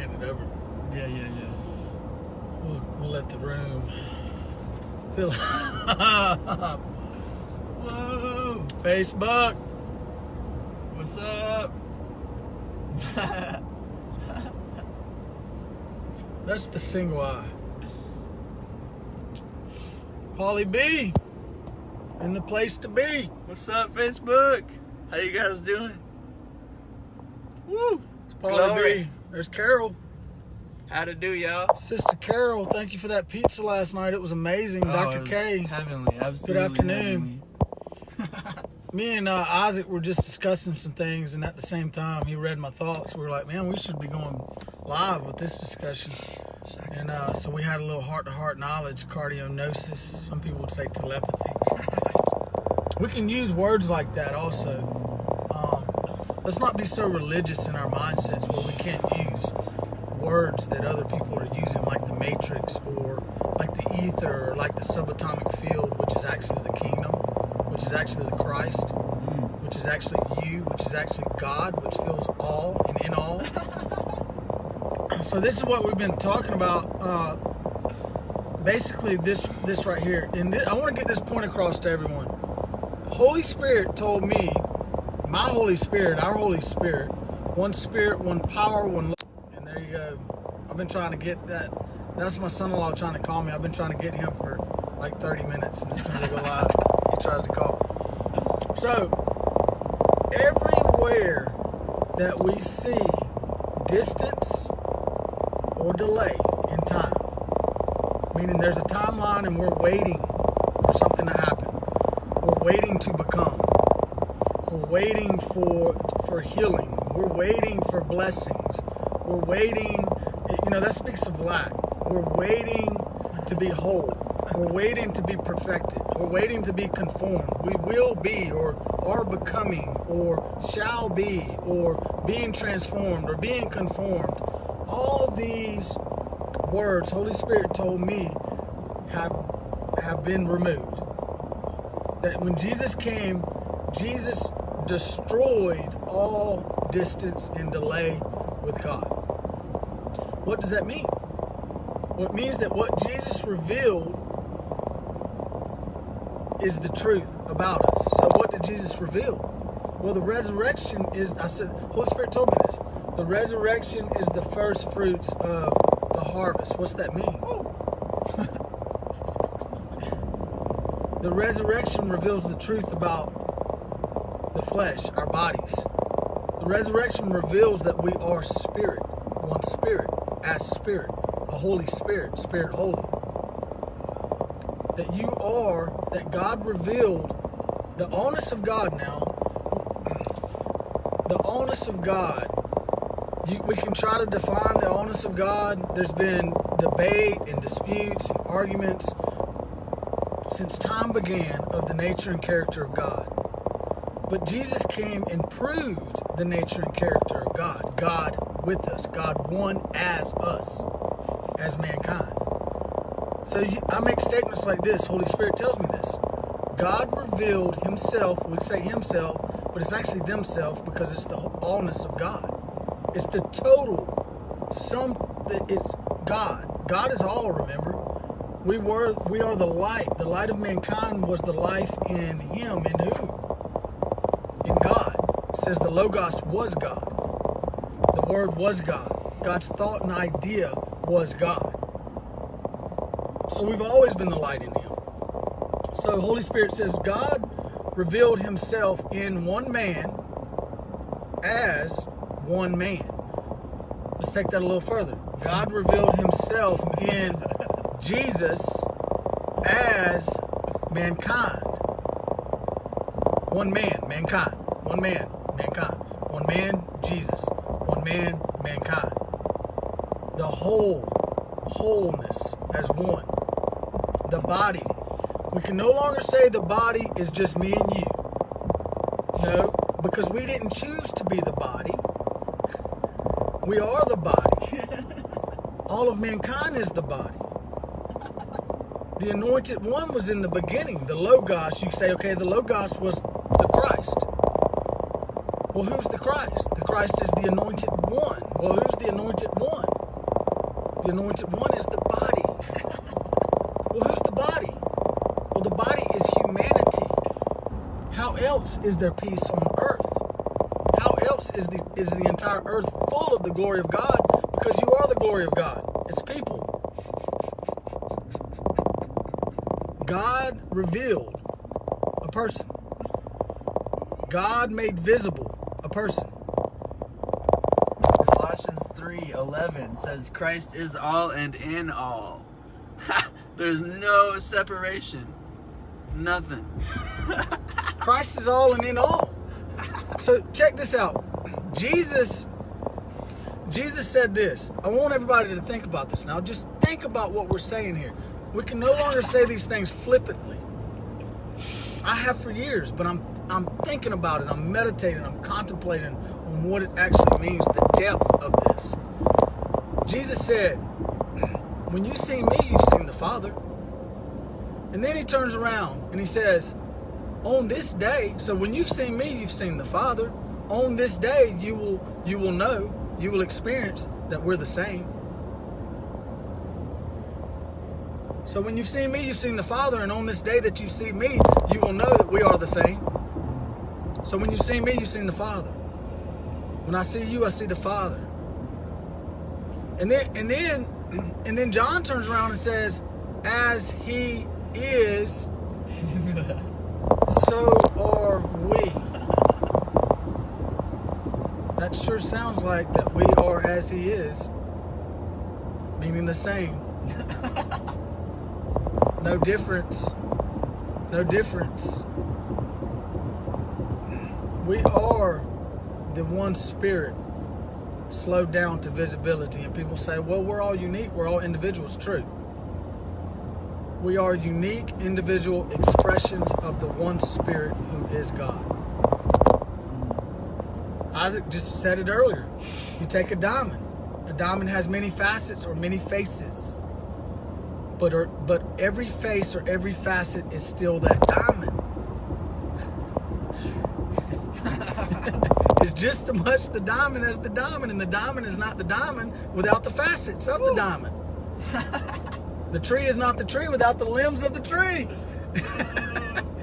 hand it over. Yeah. We'll let the room fill up. Whoa! Facebook. What's up? That's the single eye. Paulie B. In the place to be. What's up, Facebook? How you guys doing? Woo! It's Paulie Glory. B. There's Carol. How'd it do, y'all? Sister Carol, thank you for that pizza last night. It was amazing. Oh, Dr. it was K. Heavenly, absolutely. Good afternoon. Me and Isaac were just discussing some things, and at the same time, he read my thoughts. We were like, man, we should be going live with this discussion. And so we had a little heart-to-heart knowledge, cardionosis. Some people would say telepathy. We can use words like that also. Let's not be so religious in our mindsets where we can't use words that other people are using, like the matrix or like the ether or like the subatomic field, which is actually the kingdom, which is actually the Christ, which is actually you, which is actually God, which fills all and in all. So this is what we've been talking about. Basically, this right here, and I want to get this point across to everyone. Holy Spirit told me, my Holy Spirit, our Holy Spirit, one Spirit, one power, one love. And there you go. I've been trying to get that. That's my son-in-law trying to call me. I've been trying to get him for like 30 minutes, and as soon as I go live, he tries to call. So, everywhere that we see distance or delay in time, meaning there's a timeline and we're waiting for something to happen. We're waiting to become. We're waiting for healing. We're waiting for blessings. We're waiting, that speaks of lack. We're waiting to be whole. We're waiting to be perfected. We're waiting to be conformed. We will be or are becoming or shall be or being transformed or being conformed. All these words, Holy Spirit told me, have been removed. That when Jesus came, Jesus destroyed all distance and delay with God. What does that mean? Well, it means that what Jesus revealed is the truth about us. So what did Jesus reveal? Well, the resurrection is, Holy Spirit told me this. The resurrection is the first fruits of the harvest. What's that mean? The resurrection reveals the truth about the flesh, our bodies. The resurrection reveals that we are spirit, one spirit, as spirit, a Holy Spirit, Spirit Holy. That you are, that God revealed the onus of God now. The onus of God. We can try to define the onus of God. There's been debate and disputes and arguments since time began of the nature and character of God. But Jesus came and proved the nature and character of God. God with us. God one as us, as mankind. So I make statements like this. Holy Spirit tells me this. God revealed himself. We say himself, but it's actually themself because it's the allness of God. It's the total sum. It's God. God is all, remember. We are the light. The light of mankind was the life in him. In who? In God. It says the Logos was God. The Word was God. God's thought and idea was God. So we've always been the light in him. So Holy Spirit says God revealed himself in one man as one man. Let's take that a little further. God revealed himself in Jesus as mankind. One man, mankind. One man, mankind. One man, Jesus. One man, mankind. The wholeness as one. The body. We can no longer say the body is just me and you. No, because we didn't choose to be the body. We are the body. All of mankind is the body. The anointed one was in the beginning. The Logos, you say, okay, the Logos was the Christ. Well, who's the Christ? The Christ is the anointed one. Well, who's the anointed one? The anointed one is the body. Well, who's the body? Well, the body is humanity. How else is there peace on earth? How else is the entire earth full of the glory of God? Because you are the glory of God. It's people. God revealed a person. God made visible a person. Colossians 3:11 says Christ is all and in all. There's no separation. Nothing. Christ is all and in all. So check this out. Jesus said this. I want everybody to think about this now. Just think about what we're saying here. We can no longer say these things flippantly. I have for years, but I'm thinking about it. I'm meditating. I'm contemplating on what it actually means, the depth of this. Jesus said, when you see me, you've seen the Father. And then he turns around and he says, on this day, so when you've seen me, you've seen the Father. On this day, you will know, you will experience that we're the same. So when you've seen me, you've seen the Father, and on this day that you see me, you will know that we are the same. So when you see me, you've seen the Father. When I see you, I see the Father. And then John turns around and says, as he is, so are we. That sure sounds like that we are as he is, meaning the same. No difference. No difference. We are the one spirit slowed down to visibility. And people say, well, we're all unique. We're all individuals. True. We are unique individual expressions of the one spirit who is God. Isaac just said it earlier. You take a diamond. A diamond has many facets or many faces. But every face or every facet is still that diamond. It's just as much the diamond as the diamond, and the diamond is not the diamond without the facets of the diamond. The tree is not the tree without the limbs of the tree.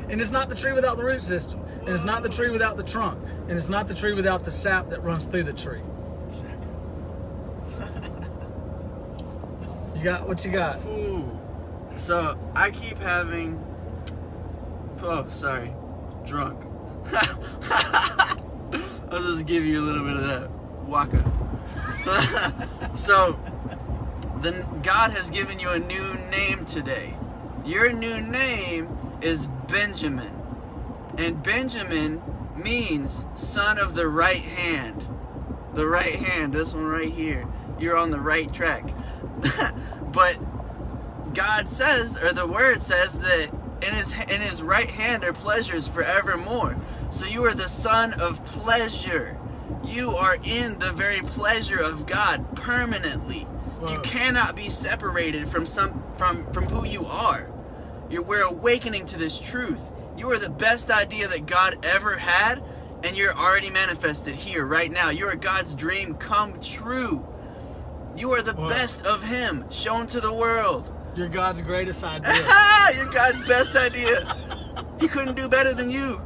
And it's not the tree without the root system. And it's not the tree without the trunk. And it's not the tree without the sap that runs through the tree. You got what you got? Ooh. So I keep having, drunk. I'll just give you a little bit of that waka. So then God has given you a new name today. Your new name is Benjamin. And Benjamin means son of the right hand. The right hand, this one right here. You're on the right track. But God says, or the word says, that in his right hand are pleasures forevermore. So you are the son of pleasure. You are in the very pleasure of God permanently. Whoa. You cannot be separated from who you are. We're awakening to this truth. You are the best idea that God ever had, and you're already manifested here right now. You are God's dream come true. You are the best of him shown to the world. You're God's greatest idea. You're God's best idea. He couldn't do better than you.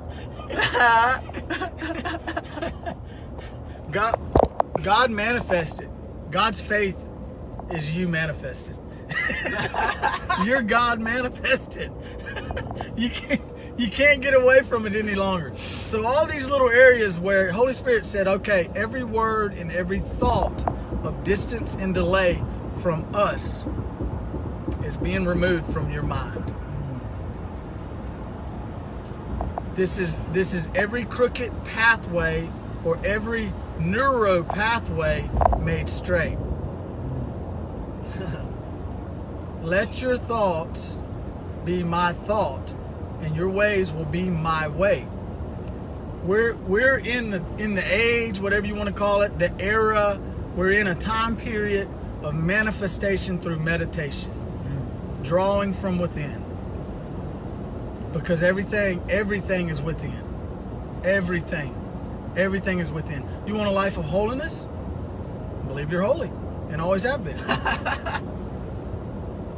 God manifested. God's faith is you manifested. You're God manifested. You can't get away from it any longer. So all these little areas where Holy Spirit said, okay, every word and every thought of distance and delay from us is being removed from your mind. This is every crooked pathway or every neuro pathway made straight. Let your thoughts be my thought, and your ways will be my way. We're in the age, whatever you want to call it, the era. We're in a time period of manifestation through meditation, drawing from within. Because everything is within. Everything is within. You want a life of holiness? Believe you're holy. and always have been.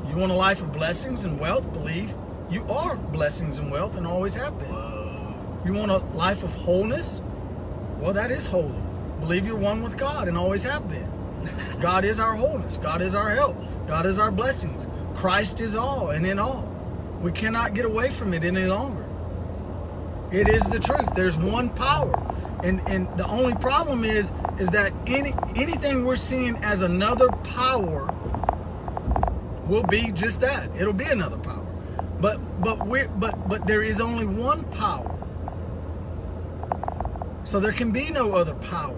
You want a life of blessings and wealth? Believe you are blessings and wealth and always have been. Whoa. You want a life of wholeness? Well, that is holy. Believe you're one with God and always have been. God is our wholeness. God is our health. God is our blessings. Christ is all and in all. We cannot get away from it any longer. It is the truth. There's one power. And the only problem is that anything we're seeing as another power will be just that. It'll be another power. But there is only one power. So there can be no other power.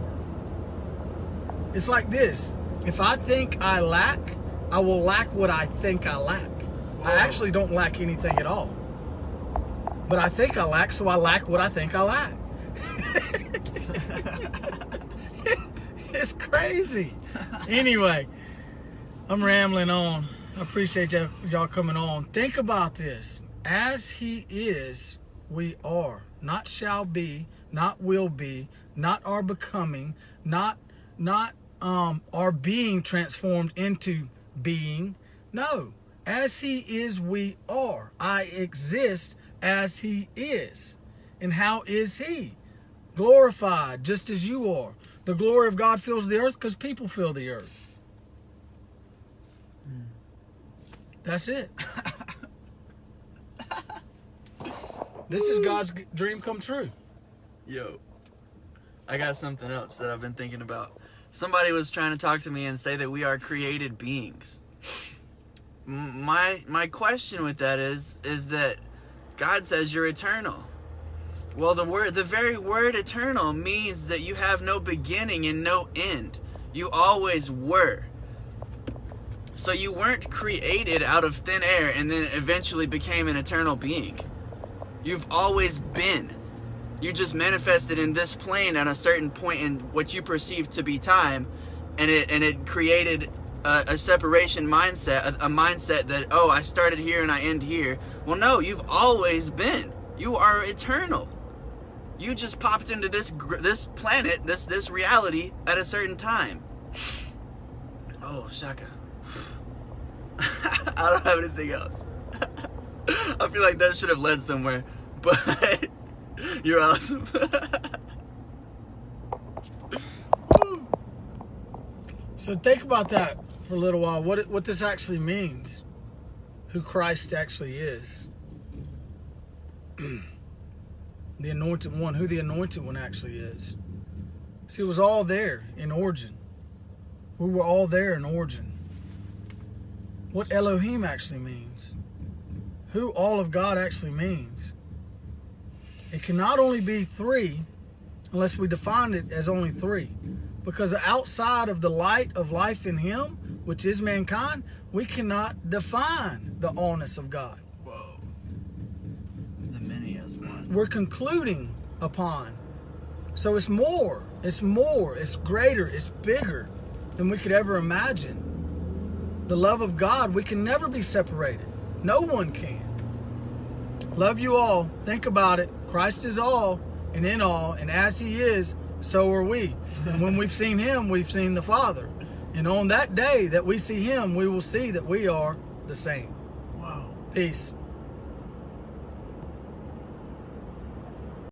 It's like this. If I think I lack, I will lack what I think I lack. I actually don't lack anything at all. But I think I lack, so I lack what I think I lack. It's crazy. Anyway, I'm rambling on. I appreciate y'all coming on. Think about this. As he is, we are. Not shall be, not will be, not are becoming, not are being transformed into being. No. As he is, we are. I exist as he is. And how is he? Glorified, just as you are. The glory of God fills the earth because people fill the earth. That's it. This is God's dream come true. Yo, I got something else that I've been thinking about. Somebody was trying to talk to me and say that we are created beings. My question with that is that God says you're eternal. Well, the very word eternal means that you have no beginning and no end. You always were. So you weren't created out of thin air and then eventually became an eternal being. You've always been. You just manifested in this plane at a certain point in what you perceive to be time, and it created a separation mindset, a mindset that, oh, I started here and I end here. Well, no, you've always been. You are eternal. You just popped into this planet, this reality at a certain time. Oh, Shaka. I don't have anything else. I feel like that should have led somewhere, but you're awesome. So think about that for a little while. What this actually means. Who Christ actually is. The anointed one. Who the anointed one actually is. See, it was all there in origin. We were all there in origin. What Elohim actually means. Who all of God actually means. It can not only be three unless we define it as only three. Because outside of the light of life in him, which is mankind, we cannot define the allness of God. Whoa. The many as one. We're concluding upon. So it's more, it's greater, it's bigger than we could ever imagine. The love of God, we can never be separated. No one can. Love you all. Think about it. Christ is all and in all, and as he is, so are we. And when we've seen him, we've seen the Father. And on that day that we see him, we will see that we are the same. Wow. Peace.